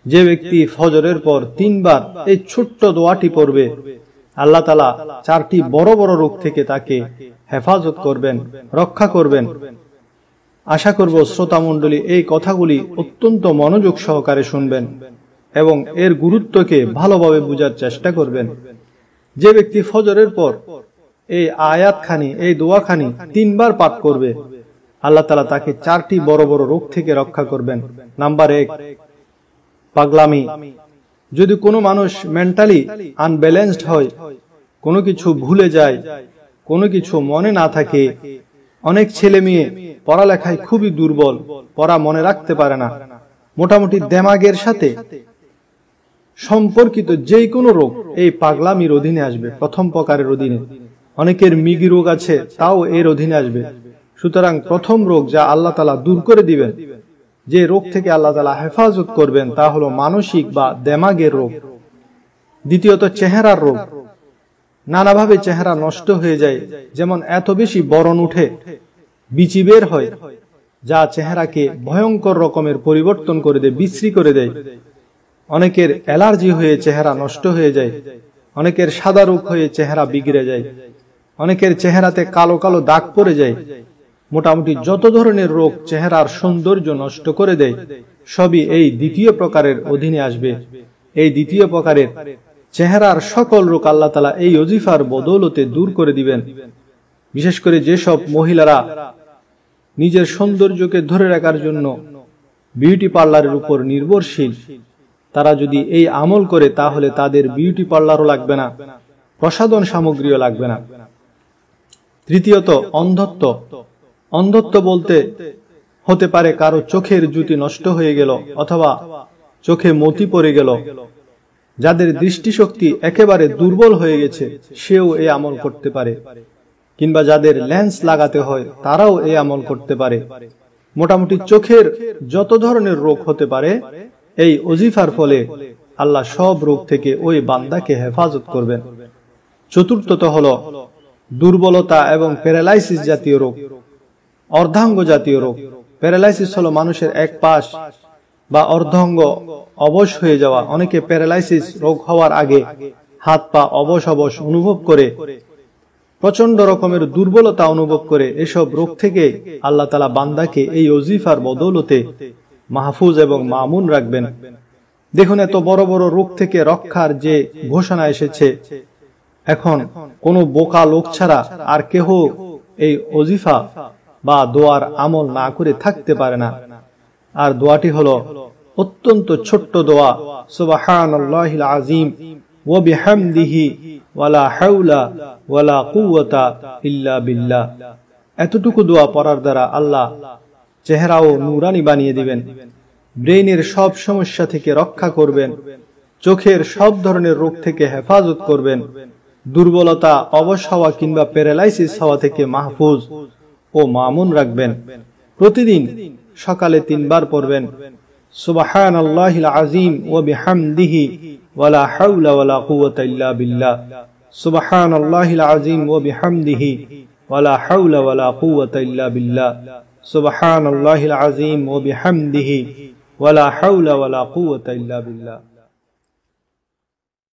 যে ব্যক্তি ফজরের পর 3 বার এই ছোট্ট দোয়াটি পড়বে, আল্লাহ তাআলা 4টি বড় বড় রোগ থেকে তাকে হেফাজত করবেন, রক্ষা করবেন। আশা করব শ্রোতা মণ্ডলী এই কথাগুলি অত্যন্ত মনোযোগ সহকারে শুনবেন এবং এর গুরুত্বকে ভালোভাবে বোঝার চেষ্টা করবেন। যে ব্যক্তি ফজরের পর এই আয়াতখানি, এই দোয়াখানি 3 বার পাঠ করবে, আল্লাহ তাআলা তাকে 4টি বড় বড় রোগ থেকে রক্ষা করবেন। নাম্বার 1, পাগলামি। যদি কোনো মানুষ মেন্টালি আনব্যালেন্সড হয়, কোনো কিছু ভুলে যায়, কোনো কিছু মনে না থাকে, অনেক ছেলে মেয়ে পড়ালেখায় খুবই দুর্বল, পড়া মনে রাখতে পারে না, মোটামুটি দেমাগের সাথে সম্পর্কিত যে কোনো রোগ এই পাগলামির অধীনে আসবে, প্রথম প্রকারের অধীনে। অনেকের মিগি রোগ আছে, তাও এর অধীনে আসবে। সুতরাং প্রথম রোগ যা আল্লাহ তাআলা দূর করে দিবেন, যে রোগ থেকে আল্লাহ তাআলা হেফাজত করবেন, তা হলো মানসিক বা দেমাগের রোগ। দ্বিতীয়ত চেহারার রোগ। নানাভাবে চেহারা নষ্ট হয়ে যায়, যেমন এত বেশি বরণ উঠে, বিচি বের হয়, যা চেহারাকে ভয়ঙ্কর রকমের পরিবর্তন করে দেয়, বিশ্রী করে দেয়। অনেকের অ্যালার্জি হয়ে চেহারা নষ্ট হয়ে যায়, অনেকের সাদা রোগ হয়ে চেহারা বিগড়ে যায়, অনেকের চেহারাতে কালো কালো দাগ পড়ে যায়। মোটামুটি যত ধরনের রোগ চেহারার সৌন্দর্য নষ্ট করে দেয়, সবই এই দ্বিতীয় প্রকারের অধীনে আসবে। এই দ্বিতীয় প্রকারের চেহারার সকল রোগ আল্লাহ তাআলা এই ওজিফার বদৌলতে দূর করে দিবেন। বিশেষ করে যেসব মহিলারা নিজের সৌন্দর্যকে ধরে রাখার জন্য বিউটি পার্লারের উপর নির্ভরশীল, তারা যদি এই আমল করে, তাহলে তাদের বিউটি পার্লারও লাগবে না, প্রসাধন সামগ্রীও লাগবে না। তৃতীয়ত অন্ধত্ব। অন্ধত্ব বলতে হতে পারে কারো চোখের জ্যোতি নষ্ট হয়ে গেল, অথবা চোখে মতি পড়ে গেল। যাদের দৃষ্টিশক্তি একেবারে দুর্বল হয়ে গেছে, সেও এই আমল করতে পারে। কিংবা যাদের লেন্স লাগাতে হয়, তারাও এই আমল করতে পারে। মোটামুটি চোখের যত ধরনের রোগ হতে পারে, এই ওজিফার ফলে আল্লাহ সব রোগ থেকে ওই বান্দাকে হেফাজত করবেন। চতুর্থত হলো দুর্বলতা এবং প্যারালাইসিস জাতীয় রোগ, অর্ধাঙ্গ জাতীয় রোগ। প্যারালাইসিস হলো মানুষের এক পাশ বা অর্ধাঙ্গ অবশ হয়ে যাওয়া। অনেকে প্যারালাইসিস রোগ হওয়ার আগে হাত পা অবশ অবশ অনুভব করে, প্রচন্ড রকমের দুর্বলতা অনুভব করে। এসব রোগ থেকে আল্লাহ তাআলা বান্দাকে এই ওজিফার বদৌলতে মাহফুজ এবং মামুন রাখবেন। দেখুন, এত বড় বড় রোগ থেকে রক্ষার যে ঘোষণা এসেছে, এখন কোনো বোকা লোক ছাড়া আর কেহ এই ওজিফা বা দোয়ার আমল না করে থাকতে পারে না। আর দোয়াটি হলো অত্যন্ত ছোট্ট দোয়া, সুবহানাল্লাহিল আযীম ওয়া বিহামদিহি ওয়ালা হাওলা ওয়ালা কুওয়াতা ইল্লা বিল্লাহ। এতটুকু দোয়া পড়ার দ্বারা আল্লাহ চেহারাও নূরানি বানিয়ে দিবেন, ব্রেইনের সব সমস্যা থেকে রক্ষা করবেন, চোখের সব ধরনের রোগ থেকে হেফাজত করবেন, দুর্বলতা, অবশ হওয়া কিংবা প্যারালাইসিস হওয়া থেকে মাহফুজ ও মামুন রাখবেন। প্রতিদিন সকালে 3 বার পড়বেন, সুবহানাল্লাহিল আযীম ওয়া বিহামদিহি ওয়ালা হাওলা ওয়ালা কুওয়াতা ইল্লা বিল্লাহ। সুবহানাল্লাহিল আযীম ওয়া বিহামদিহি ওয়ালা হাওলা ওয়ালা কুওয়াতা ইল্লা বিল্লাহ। সুবহানাল্লাহিল আযীম ওয়া বিহামদিহি ওয়ালা হাওলা ওয়ালা কুওয়াতা ইল্লা বিল্লাহ।